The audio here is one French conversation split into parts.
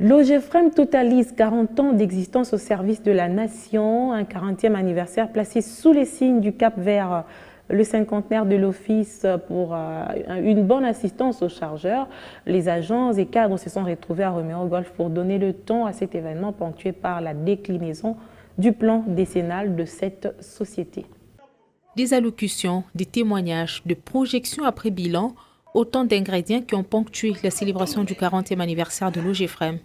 L'OGEFREM totalise 40 ans d'existence au service de la nation, un 40e anniversaire placé sous les signes du Cap vers le cinquantenaire de l'Office pour une bonne assistance aux chargeurs. Les agents et cadres se sont retrouvés à Romeo Golf pour donner le ton à cet événement ponctué par la déclinaison du plan décennal de cette société. Des allocutions, des témoignages, des projections après bilan, autant d'ingrédients qui ont ponctué la célébration du 40e anniversaire de l'OGEFREM.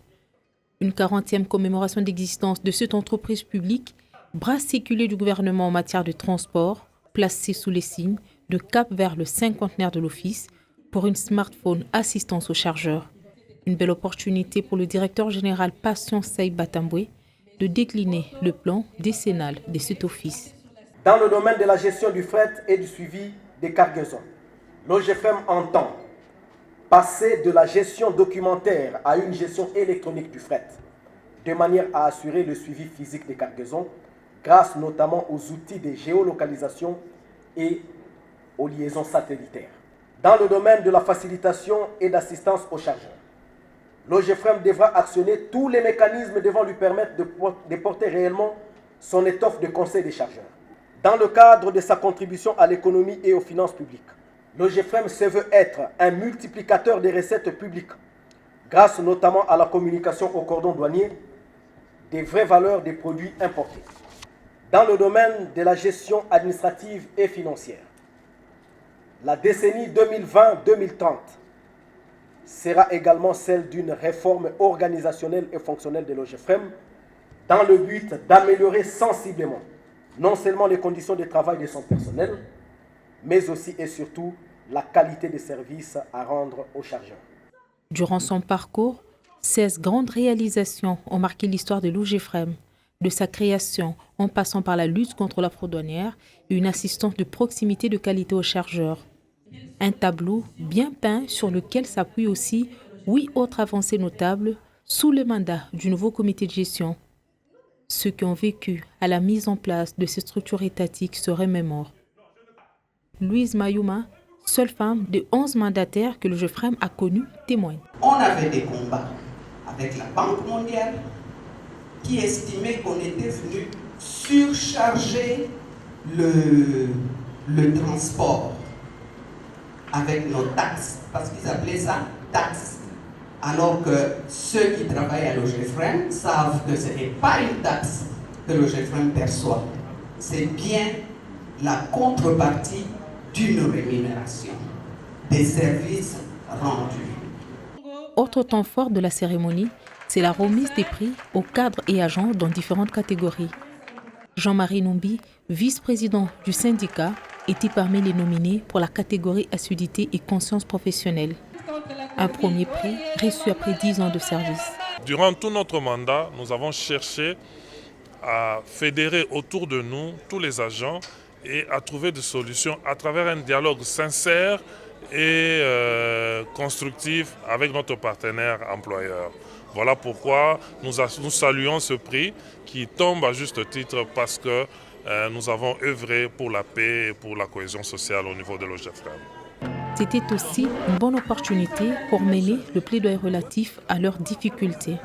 Une 40e commémoration d'existence de cette entreprise publique, bras séculé du gouvernement en matière de transport, placé sous les signes de cap vers le cinquantenaire de l'Office pour une smartphone assistance aux chargeurs. Une belle opportunité pour le directeur général Patience Saïd Batamboué de décliner le plan décennal de cet office. Dans le domaine de la gestion du fret et du suivi des cargaisons, l'OGEFREM entend passer de la gestion documentaire à une gestion électronique du fret, de manière à assurer le suivi physique des cargaisons, grâce notamment aux outils de géolocalisation et aux liaisons satellitaires. Dans le domaine de la facilitation et d'assistance aux chargeurs, l'OGEFREM devra actionner tous les mécanismes devant lui permettre de porter réellement son étoffe de conseil des chargeurs. Dans le cadre de sa contribution à l'économie et aux finances publiques, l'OGEFREM se veut être un multiplicateur des recettes publiques, grâce notamment à la communication au cordon douanier des vraies valeurs des produits importés. Dans le domaine de la gestion administrative et financière, la décennie 2020-2030 sera également celle d'une réforme organisationnelle et fonctionnelle de l'OGEFREM dans le but d'améliorer sensiblement non seulement les conditions de travail de son personnel, mais aussi et surtout la qualité des services à rendre aux chargeurs. Durant son parcours, 16 grandes réalisations ont marqué l'histoire de l'OGEFREM, de sa création en passant par la lutte contre la fraude douanière et une assistance de proximité de qualité aux chargeurs. Un tableau bien peint sur lequel s'appuient aussi 8 autres avancées notables sous le mandat du nouveau comité de gestion. Ceux qui ont vécu à la mise en place de ces structures étatiques se remémorent. Louise Mayouma, seule femme de 11 mandataires que l'OGEFREM a connu, témoigne. On avait des combats avec la Banque mondiale qui estimait qu'on était venu surcharger le transport avec nos taxes, parce qu'ils appelaient ça taxes. Alors que ceux qui travaillent à l'OGEFREM savent que ce n'est pas une taxe que l'OGEFREM perçoit, c'est bien la contrepartie d'une rémunération des services rendus. Autre temps fort de la cérémonie, c'est la remise des prix aux cadres et agents dans différentes catégories. Jean-Marie Numbi, vice-président du syndicat, était parmi les nominés pour la catégorie assiduité et conscience professionnelle. Un premier prix reçu après 10 ans de service. Durant tout notre mandat, nous avons cherché à fédérer autour de nous tous les agents et à trouver des solutions à travers un dialogue sincère et constructif avec notre partenaire employeur. Voilà pourquoi nous saluons ce prix qui tombe à juste titre parce que nous avons œuvré pour la paix et pour la cohésion sociale au niveau de l'OGEFREM. C'était aussi une bonne opportunité pour mêler le plaidoyer relatif à leurs difficultés.